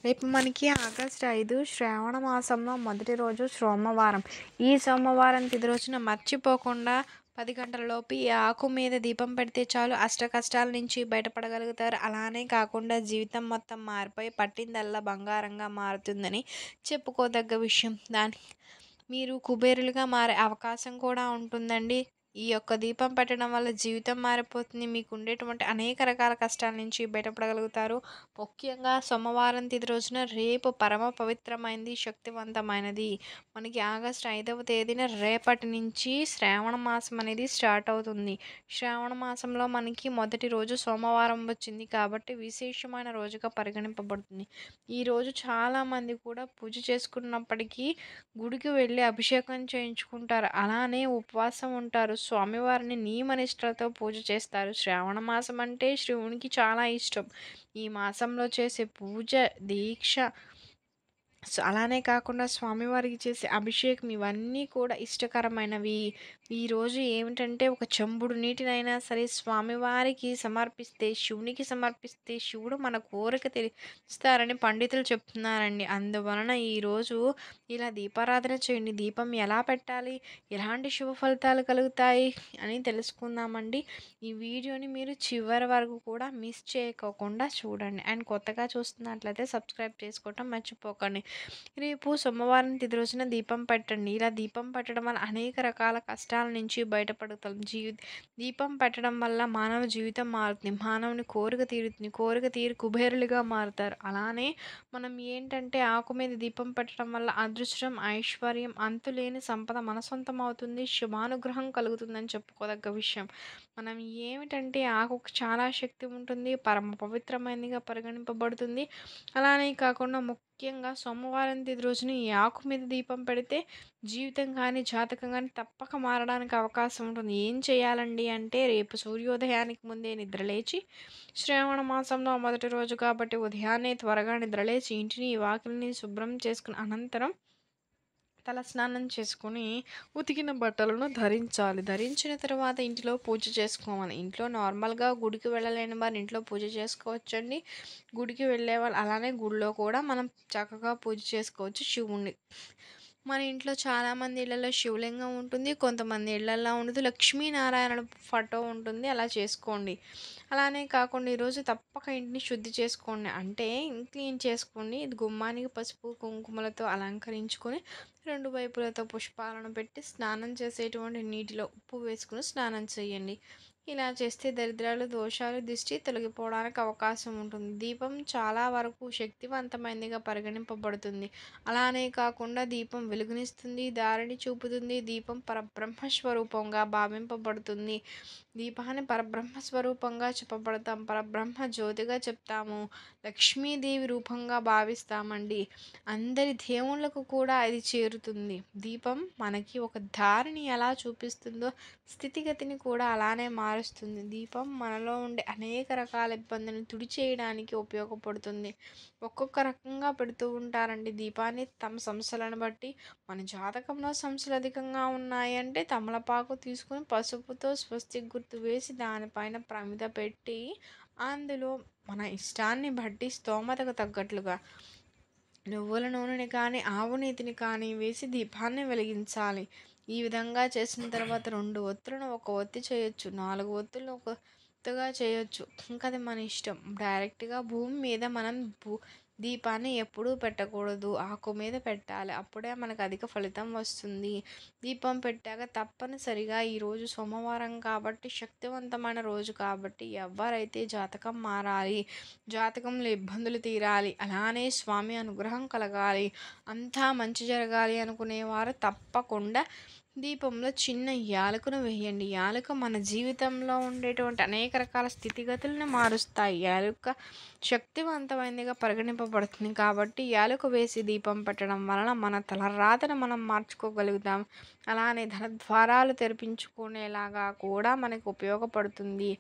రేపు మనకి ఆగస్టు 5 శ్రావణ మాసంలో మొదటి రోజు సోమవారం. ఈ సోమవారం తిథి రోజున మర్చిపోకుండా 10 గంటలలోపు ఈ ఆకు మీద దీపం పెడితే చాలు అష్ట కష్టాల నుంచి బయటపడగలుగుతారు. అలానే కాకుండా జీవితం మొత్తం మారిపోయి పట్టిందల్లా బంగారంగా మారుతుందని చెప్పుకోదగ్గ విషయం. మీరు కుబేరులుగా మారే అవకాశం కూడా ఉంటుందండి. ఈ యొక్క దీపం పెట్టడం వల్ల జీవితం మారిపోతుంది. మీకు ఉండేటువంటి అనేక రకాల కష్టాల నుంచి బయటపడగలుగుతారు. ముఖ్యంగా సోమవారం తిథి రోజున రేపు పరమ పవిత్రమైనది, శక్తివంతమైనది. మనకి ఆగస్టు 5వ తేదీన రేపటి నుంచి శ్రావణ మాసం అనేది స్టార్ట్ అవుతుంది. శ్రావణ మాసంలో మనకి మొదటి రోజు సోమవారం వచ్చింది కాబట్టి విశేషమైన రోజుగా పరిగణింపబడుతుంది. ఈరోజు చాలామంది కూడా పూజ చేసుకున్నప్పటికీ గుడికి వెళ్ళి అభిషేకం చేయించుకుంటారు. అలానే ఉపవాసం ఉంటారు. స్వామివారిని నియమనిష్టలతో పూజ చేస్తారు. శ్రావణ మాసం అంటే శివునికి చాలా ఇష్టం. ఈ మాసంలో చేసే పూజ, దీక్ష అలానే కాకుండా స్వామివారికి చేసే అభిషేకం ఇవన్నీ కూడా ఇష్టకరమైనవి. ఈరోజు ఏమిటంటే ఒక చెంబుడు నీటినైనా సరే స్వామివారికి సమర్పిస్తే, శివునికి సమర్పిస్తే శివుడు మన కోరిక తీరుస్తారని పండితులు చెప్తున్నారండి. అందువలన ఈరోజు ఇలా దీపారాధన చేయండి. దీపం ఎలా పెట్టాలి, ఎలాంటి శుభ ఫలితాలు కలుగుతాయి అని తెలుసుకుందామండి. ఈ వీడియోని మీరు చివరి వరకు కూడా మిస్ చేయకోకుండా చూడండి. అండ్ కొత్తగా చూస్తున్నట్లయితే సబ్స్క్రైబ్ చేసుకోవటం మర్చిపోకండి. రేపు సోమవారం తిథి రోజున దీపం పెట్టండి. ఇలా దీపం పెట్టడం వల్ల అనేక రకాల కష్టాల నుంచి బయటపడతాం. దీపం పెట్టడం వల్ల మానవ జీవితం మారుతుంది. మానవుని కోరిక తీరుతుంది. కోరిక తీరి కుబేరులుగా మారుతారు. అలానే మనం ఏంటంటే ఆకు మీద దీపం పెట్టడం వల్ల అదృష్టం, ఐశ్వర్యం, అంతులేని సంపద మన సొంతం అవుతుంది. శుభానుగ్రహం కలుగుతుందని చెప్పుకోదగ్గ విషయం. మనం ఏమిటంటే ఆకుకు చాలా శక్తి ఉంటుంది. పరమ పవిత్రమైనదిగా పరిగణింపబడుతుంది. అలానే కాకుండా ముఖ్యంగా సోమవారం తిథి రోజున ఈ ఆకు మీద దీపం పెడితే జీవితం కానీ, జాతకం కానీ తప్పక మారడానికి అవకాశం ఉంటుంది. ఏం చేయాలండి అంటే రేపు సూర్యోదయానికి ముందే నిద్రలేచి, శ్రావణ మాసంలో మొదటి రోజు కాబట్టి ఉదయాన్నే త్వరగా నిద్రలేచి ఇంటిని, వాకిలిని శుభ్రం చేసుకున్న అనంతరం తలస్నానం చేసుకొని ఉతికిన బట్టలను ధరించాలి. ధరించిన తర్వాత ఇంటిలో పూజ చేసుకోవాలి. ఇంట్లో నార్మల్గా గుడికి వెళ్ళలేని వారు ఇంట్లో పూజ చేసుకోవచ్చండి. గుడికి వెళ్ళేవాళ్ళు అలానే గుడిలో కూడా మనం చక్కగా పూజ చేసుకోవచ్చు శివుణ్ణి. మన ఇంట్లో చాలామంది ఇళ్లలో శివలింగం ఉంటుంది. కొంతమంది ఇళ్లల్లో ఉండదు. లక్ష్మీనారాయణ ఫోటో ఉంటుంది. అలా చేసుకోండి. అలానే కాకుండా ఈరోజు తప్పక ఇంటిని శుద్ధి చేసుకోండి. అంటే క్లీన్ చేసుకోండి. ఇది గుమ్మానికి పసుపు, కుంకుమలతో అలంకరించుకొని 2 వైపులతో పుష్పాలను పెట్టి స్నానం చేసేటువంటి నీటిలో ఉప్పు వేసుకుని స్నానం చేయండి. ఇలా చేస్తే దరిద్రాలు, దోషాలు, దిష్టి తొలగిపోవడానికి అవకాశం ఉంటుంది. దీపం చాలా వరకు శక్తివంతమైనదిగా పరిగణింపబడుతుంది. అలానే కాకుండా దీపం వెలుగునిస్తుంది, దారిని చూపుతుంది. దీపం పరబ్రహ్మ స్వరూపంగా భావింపబడుతుంది. దీపాన్ని పరబ్రహ్మ స్వరూపంగా చెప్పబడతాం. పరబ్రహ్మ జ్యోతిగా చెప్తాము. లక్ష్మీదేవి రూపంగా భావిస్తామండి. అందరి దేవుళ్ళకు కూడా ఇది చేరుతుంది. దీపం మనకి ఒక దారిని ఎలా చూపిస్తుందో స్థితిగతిని కూడా అలానే మారుస్తుంది. దీపం మనలో ఉండే అనేక రకాల ఇబ్బందులను తుడిచేయడానికి ఉపయోగపడుతుంది. ఒక్కొక్క రకంగా పెడుతూ ఉంటారండి దీపాన్ని తమ సమస్యలను బట్టి. మన జాతకంలో సమస్యలు అధికంగా ఉన్నాయి అంటే తమలపాకు తీసుకుని పసుపుతో స్వస్తిక్ గుర్తు వేసి దానిపైన ప్రమిద పెట్టి అందులో మన ఇష్టాన్ని బట్టి స్తోమతకు తగ్గట్లుగా నువ్వుల నూనెని కానీ, ఆవు నేతిని కానీ వేసి దీపాన్ని వెలిగించాలి. ఈ విధంగా చేసిన తర్వాత 2 ఒత్తులను ఒక ఒత్తి చేయొచ్చు. 4 ఒత్తులను ఒక ఒత్తుగా చేయొచ్చు. ఇంకా అది మన ఇష్టం. డైరెక్ట్‌గా భూమి మీద మనం దీపాన్ని ఎప్పుడూ పెట్టకూడదు. ఆకు మీద పెట్టాలి. అప్పుడే మనకు అధిక ఫలితం వస్తుంది. దీపం పెట్టాక తప్పనిసరిగా ఈరోజు సోమవారం కాబట్టి శక్తివంతమైన రోజు కాబట్టి ఎవరైతే జాతకం మారాలి, జాతకంలో ఇబ్బందులు తీరాలి, అలానే స్వామి అనుగ్రహం కలగాలి, అంతా మంచి జరగాలి అనుకునేవారు తప్పకుండా దీపంలో చిన్న యాలకును వేయండి. యాలక మన జీవితంలో ఉండేటువంటి అనేక రకాల స్థితిగతులను మారుస్తాయి. యాలక శక్తివంతమైనదిగా పరిగణింపబడుతుంది కాబట్టి యాలక వేసి దీపం పెట్టడం వలన మన తలరాతను మనం మార్చుకోగలుగుతాం. అలానే ధన ద్వారాలు తెరిపించుకునేలాగా కూడా మనకు ఉపయోగపడుతుంది.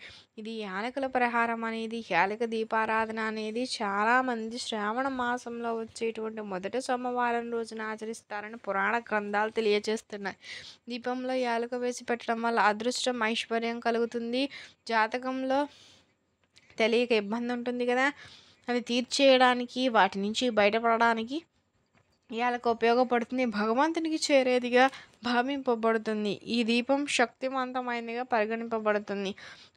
ఇది యాలకుల పరిహారం అనేది, యాలక దీపారాధన అనేది చాలామంది శ్రావణ మాసంలో వచ్చేటువంటి మొదటి సోమవారం రోజున ఆచరిస్తారని పురాణ గ్రంథాలు తెలియజేస్తున్నాయి. దీపంలో యాలక వేసి పెట్టడం వల్ల అదృష్టం, ఐశ్వర్యం కలుగుతుంది. జాతకంలో తెలియక ఇబ్బంది ఉంటుంది కదా, అది తీర్చేయడానికి, వాటి నుంచి బయటపడడానికి ఇయాలకు ఉపయోగపడుతుంది. భగవంతునికి చేరేదిగా భావింపబడుతుంది. ఈ దీపం శక్తివంతమైనదిగా పరిగణింపబడుతుంది.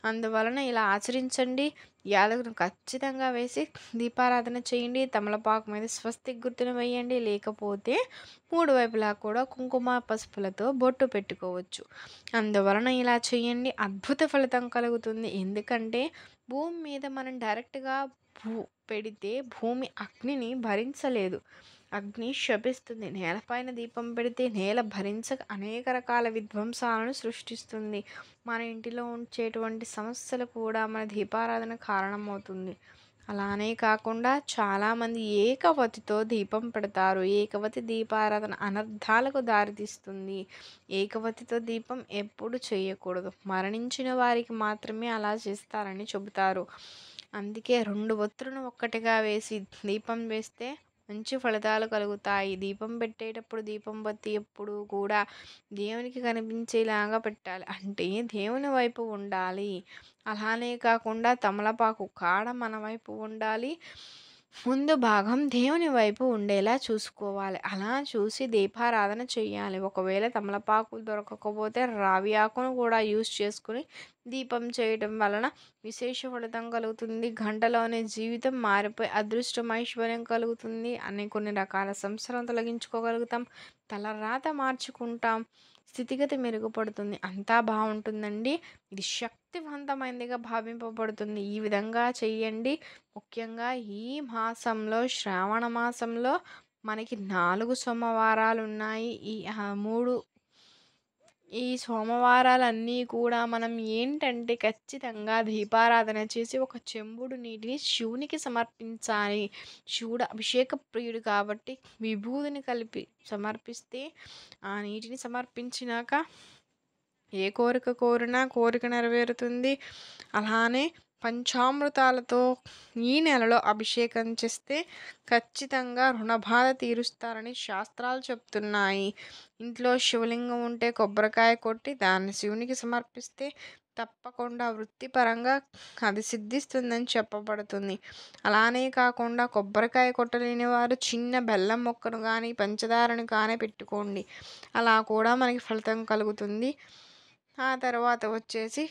అందువలన ఇలా ఆచరించండి. యాలకును ఖచ్చితంగా వేసి దీపారాధన చేయండి. తమలపాకు మీద స్వస్తిక్ గుర్తును వేయండి. లేకపోతే 3 వైపులా కూడా కుంకుమ, పసుపులతో బొట్టు పెట్టుకోవచ్చు. అందువలన ఇలా చేయండి. అద్భుత ఫలితం కలుగుతుంది. ఎందుకంటే భూమి మీద మనం డైరెక్ట్‌గా భూ పెడితే భూమి అగ్నిని భరించలేదు. అగ్ని శపిస్తుంది. నేలపైన దీపం పెడితే నేల భరించక అనేక రకాల విధ్వంసాలను సృష్టిస్తుంది. మన ఇంటిలో ఉంచేటువంటి సమస్యలు కూడా మన దీపారాధన కారణమవుతుంది. అలానే కాకుండా చాలామంది ఏకవతితో దీపం పెడతారు. ఏకవతి దీపారాధన అనర్థాలకు దారితీస్తుంది. ఏకవతితో దీపం ఎప్పుడు చేయకూడదు. మరణించిన వారికి మాత్రమే అలా చేస్తారని చెబుతారు. అందుకే 2 ఒత్తులను ఒక్కటిగా వేసి దీపం వేస్తే మంచి ఫలితాలు కలుగుతాయి. దీపం పెట్టేటప్పుడు దీపం బత్తి ఎప్పుడు కూడా దేవునికి కనిపించేలాగా పెట్టాలి. అంటే దేవుని వైపు ఉండాలి. అలానే కాకుండా తమలపాకు కాడ మన వైపు ఉండాలి. ముందు భాగం దేవుని వైపు ఉండేలా చూసుకోవాలి. అలా చూసి దీపారాధన చేయాలి. ఒకవేళ తమలపాకులు దొరకకపోతే రావి ఆకును కూడా యూజ్ చేసుకుని దీపం చేయడం వలన విశేష ఫలితం కలుగుతుంది. గంటలోనే జీవితం మారిపోయి అదృష్టం, ఐశ్వర్యం కలుగుతుంది. అనే కొన్ని రకాల సంవత్సరం తొలగించుకోగలుగుతాం. తలరాత మార్చుకుంటాం. స్థితిగతి మెరుగుపడుతుంది. అంతా బాగుంటుందండి. ఇది శక్తివంతమైనదిగా భావింపబడుతుంది. ఈ విధంగా చెయ్యండి. ముఖ్యంగా ఈ మాసంలో శ్రావణ మాసంలో మనకి 4 సోమవారాలు ఉన్నాయి. 3 ఈ సోమవారాలన్నీ కూడా మనం ఏంటంటే ఖచ్చితంగా దీపారాధన చేసి ఒక చెంబుడు నీటిని శివునికి సమర్పించాలి. శివుడు అభిషేక ప్రియుడు కాబట్టి విభూదిని కలిపి సమర్పిస్తే ఆ నీటిని సమర్పించినాక ఏ కోరిక కోరినా కోరిక నెరవేరుతుంది. అలానే పంచామృతాలతో ఈ నెలలో అభిషేకం చేస్తే ఖచ్చితంగా రుణబాధ తీరుస్తారని శాస్త్రాలు చెప్తున్నాయి. ఇంట్లో శివలింగం ఉంటే కొబ్బరికాయ కొట్టి దాన్ని శివునికి సమర్పిస్తే తప్పకుండా వృత్తిపరంగా అది సిద్ధిస్తుందని చెప్పబడుతుంది. అలానే కాకుండా కొబ్బరికాయ కొట్టలేని వారు చిన్న బెల్లం మొక్కను కానీ పంచదారను కానీ పెట్టుకోండి. అలా కూడా మనకి ఫలితం కలుగుతుంది. ఆ తర్వాత వచ్చేసి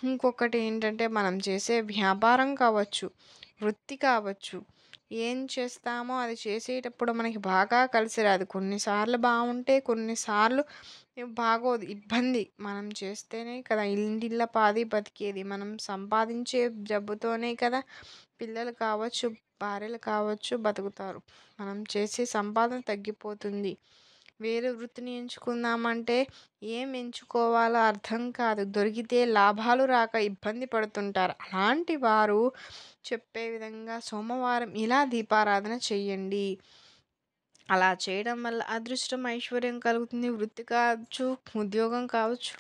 ఇంకొకటి ఏంటంటే మనం చేసే వ్యాపారం కావచ్చు, వృత్తి కావచ్చు, ఏం చేస్తామో అది చేసేటప్పుడు మనకి బాగా కలిసి రాదు. కొన్నిసార్లు బాగుంటే కొన్నిసార్లు బాగోదు. ఇబ్బంది. మనం చేస్తేనే కదా ఇంటిల్లపాది బతికేది. మనం సంపాదించే జబ్బుతోనే కదా పిల్లలు కావచ్చు, భార్యలు కావచ్చు బతుకుతారు. మనం చేసే సంపాదన తగ్గిపోతుంది. వేరే వృత్తిని ఎంచుకుందామంటే ఏం ఎంచుకోవాలో అర్థం కాదు. దొరికితే లాభాలు రాక ఇబ్బంది పడుతుంటారు. అలాంటి వారు చెప్పే విధంగా సోమవారం ఇలా దీపారాధన చెయ్యండి. అలా చేయడం వల్ల అదృష్టం, ఐశ్వర్యం కలుగుతుంది. వృత్తి కావచ్చు, ఉద్యోగం కావచ్చు,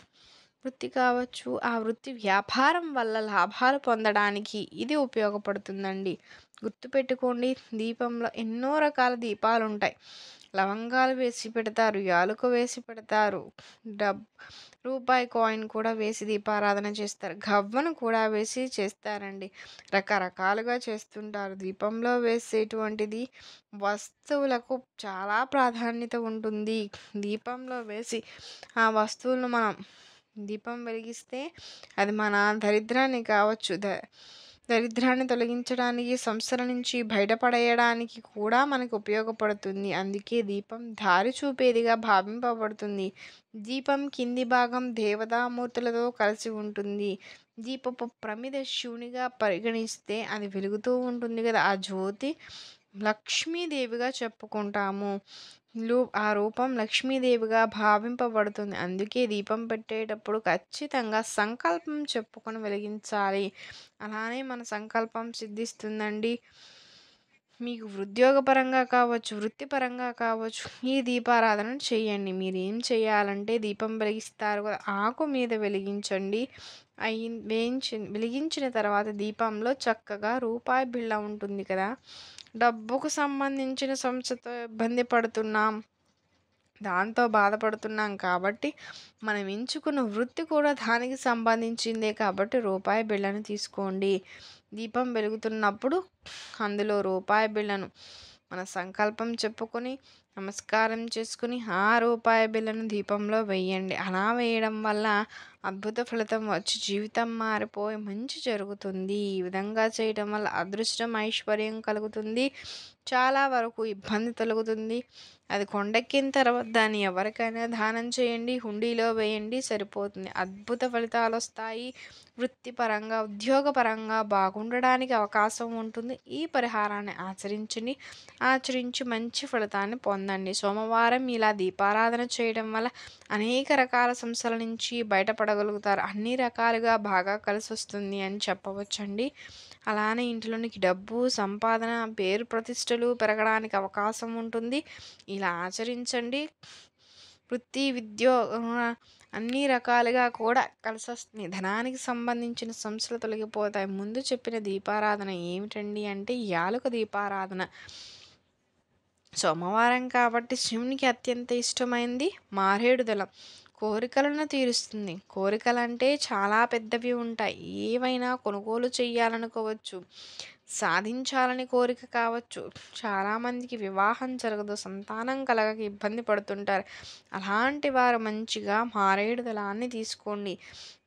ఆ వృత్తి వ్యాపారం వల్ల లాభాలు పొందడానికి ఇది ఉపయోగపడుతుందండి. గుర్తుపెట్టుకోండి, దీపంలో ఎన్నో రకాల దీపాలు ఉంటాయి. లవంగాలు వేసి పెడతారు, యాలుక వేసి పెడతారు, రూపాయి కాయిన్ కూడా వేసి దీపారాధన చేస్తారు, గవ్వను కూడా వేసి చేస్తారండి. రకరకాలుగా చేస్తుంటారు. దీపంలో వేసేటువంటిది వస్తువులకు చాలా ప్రాధాన్యత ఉంటుంది. దీపంలో వేసి ఆ వస్తువులను మనం దీపం వెలిగిస్తే అది మన దరిద్రాన్ని కావచ్చు, దరిద్రాన్ని తొలగించడానికి, సంస్థల నుంచి బయటపడేయడానికి కూడా మనకు ఉపయోగపడుతుంది. అందుకే దీపం దారి చూపేదిగా భావింపబడుతుంది. దీపం కింది భాగం దేవతామూర్తులతో కలిసి ఉంటుంది. దీపపు ప్రమిద శివునిగా పరిగణిస్తే అది వెలుగుతూ ఉంటుంది కదా, ఆ జ్యోతి లక్ష్మీదేవిగా చెప్పుకుంటాము. ఆ రూపం లక్ష్మీదేవిగా భావింపబడుతుంది. అందుకే దీపం పెట్టేటప్పుడు ఖచ్చితంగా సంకల్పం చెప్పుకొని వెలిగించాలి. అలానే మన సంకల్పం సిద్ధిస్తుందండి. మీకు ఉద్యోగపరంగా కావచ్చు, వృత్తిపరంగా కావచ్చు, ఈ దీపారాధన చేయండి. మీరు ఏం చేయాలంటే దీపం వెలిగిస్తారు కదా, ఆకు మీద వెలిగించండి. వెలిగించిన తర్వాత దీపంలో చక్కగా రూపాయి బిళ్ళ ఉంటుంది కదా, డబ్బుకు సంబంధించిన సమస్యతో ఇబ్బంది పడుతున్నాం, దాంతో బాధపడుతున్నాం కాబట్టి మనం ఎంచుకున్న వృత్తి కూడా దానికి సంబంధించిందే కాబట్టి రూపాయి బిళ్ళను తీసుకోండి. దీపం వెలుగుతున్నప్పుడు అందులో రూపాయి బిళ్ళను మన సంకల్పం చెప్పుకొని నమస్కారం చేసుకుని ఆ రూపాయి బిళ్ళను దీపంలో వేయండి. అలా వేయడం వల్ల అద్భుత ఫలితం వచ్చి జీవితం మారిపోయి మంచి జరుగుతుంది. ఈ విధంగా చేయడం వల్ల అదృష్టం ఐశ్వర్యం కలుగుతుంది. చాలా వరకు ఇబ్బంది తొలగుతుంది. అది కొండెక్కిన తర్వాత దాన్ని ఎవరికైనా దానం చేయండి, హుండీలో వేయండి, సరిపోతుంది. అద్భుత ఫలితాలు వస్తాయి. వృత్తిపరంగా ఉద్యోగపరంగా బాగుండడానికి అవకాశం ఉంటుంది. ఈ పరిహారాన్ని ఆచరించండి. ఆచరించి మంచి ఫలితాన్ని పొందండి. సోమవారం ఇలా దీపారాధన చేయడం వల్ల అనేక రకాల సమస్యల నుంచి బయటపడగలుగుతారు. అన్ని రకాలుగా బాగా కలిసి వస్తుంది అని చెప్పవచ్చండి. అలానే ఇంట్లోనికి డబ్బు సంపాదన పేరు ప్రతిష్టలు పెరగడానికి అవకాశం ఉంటుంది. ఇలా ఆచరించండి. వృత్తి విద్యోగ అన్ని రకాలుగా కూడా కలిసొస్తుంది. ధనానికి సంబంధించిన సమస్యలు తొలగిపోతాయి. ముందు చెప్పిన దీపారాధన ఏమిటండి అంటే యాలుక దీపారాధన. సోమవారం కాబట్టి శివునికి అత్యంత ఇష్టమైంది మారేడు దళం. కోరికలను తీరుస్తుంది. కోరికలంటే చాలా పెద్దవి ఉంటాయి. ఏవైనా కొనుగోలు చేయాలనుకోవచ్చు, సాధించాలని కోరిక కావచ్చు. చాలామందికి వివాహం జరగదు, సంతానం కలగక ఇబ్బంది పడుతుంటారు. అలాంటి వారు మంచిగా మారేడు దళాన్ని తీసుకోండి.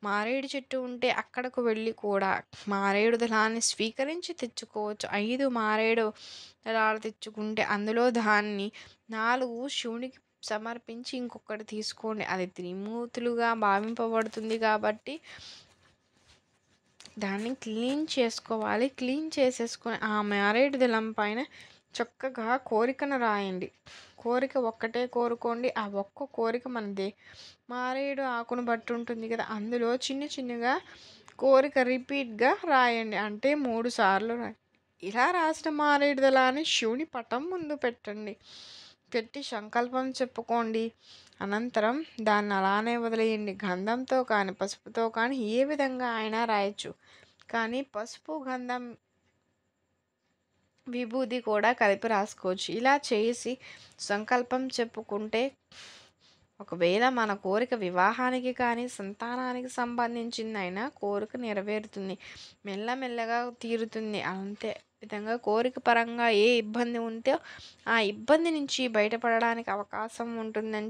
మారేడు చెట్టు ఉంటే అక్కడకు వెళ్ళి కూడా మారేడు దళాన్ని స్వీకరించి తెచ్చుకోవచ్చు. 5 మారేడు దళాలు తెచ్చుకుంటే అందులో దాన్ని 4 శివునికి సమర్పించి ఇంకొకటి తీసుకోండి. అది త్రిమూర్తులుగా భావింపబడుతుంది కాబట్టి దాన్ని క్లీన్ చేసుకోవాలి. క్లీన్ చేసేసుకొని ఆ మారేడు దళం పైన చక్కగా కోరికను రాయండి. కోరిక ఒక్కటే కోరుకోండి. ఆ ఒక్క కోరిక మనదే. మారేడు ఆకును బట్టి ఉంటుంది కదా, అందులో చిన్న చిన్నగా కోరిక రిపీట్గా రాయండి. అంటే 3 సార్లు రాయండి. ఇలా రాసిన మారేడు దళాన్ని శివుని పటం ముందు పెట్టండి. పెట్టి సంకల్పం చెప్పుకోండి. అనంతరం దాన్ని అలానే వదిలేయండి. గంధంతో కానీ పసుపుతో కానీ ఏ విధంగా అయినా రాయొచ్చు. కానీ పసుపు గంధం విభూది కూడా కలిపి రాసుకోవచ్చు. ఇలా చేసి సంకల్పం చెప్పుకుంటే ఒకవేళ మన కోరిక వివాహానికి కానీ సంతానానికి సంబంధించిందైనా కోరిక నెరవేరుతుంది. మెల్లమెల్లగా తీరుతుంది. అంతే విధంగా కోరిక పరంగా ఏ ఇబ్బంది ఉంటే ఆ ఇబ్బంది నుంచి బయటపడడానికి అవకాశం ఉంటుందని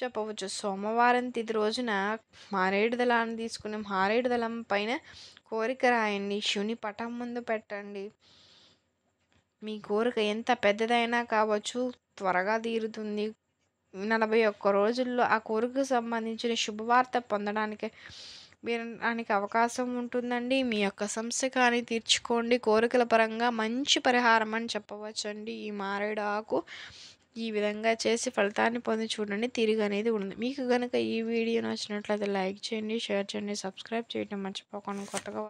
చెప్పవచ్చు. సోమవారం తిథి రోజున మారేడు దళాన్ని తీసుకుని మారేడు దళం పైన కోరిక రాయండి. శివుని పటం ముందు పెట్టండి. మీ కోరిక ఎంత పెద్దదైనా కావచ్చు, త్వరగా తీరుతుంది. 41 రోజుల్లో ఆ కోరికకు సంబంధించిన శుభవార్త పొందడానికి వినడానికి అవకాశం ఉంటుందండి. మీ యొక్క సమస్య కానీ తీర్చుకోండి. కోరికల పరంగా మంచి పరిహారం అని చెప్పవచ్చండి ఈ మారేడు ఆకు. ఈ విధంగా చేసి ఫలితాన్ని పొంది చూడండి. తిరిగి అనేది ఉంది. మీకు కనుక ఈ వీడియో నచ్చినట్లయితే లైక్ చేయండి, షేర్ చేయండి, సబ్స్క్రైబ్ చేయడం మర్చిపోకండి. కొత్తగా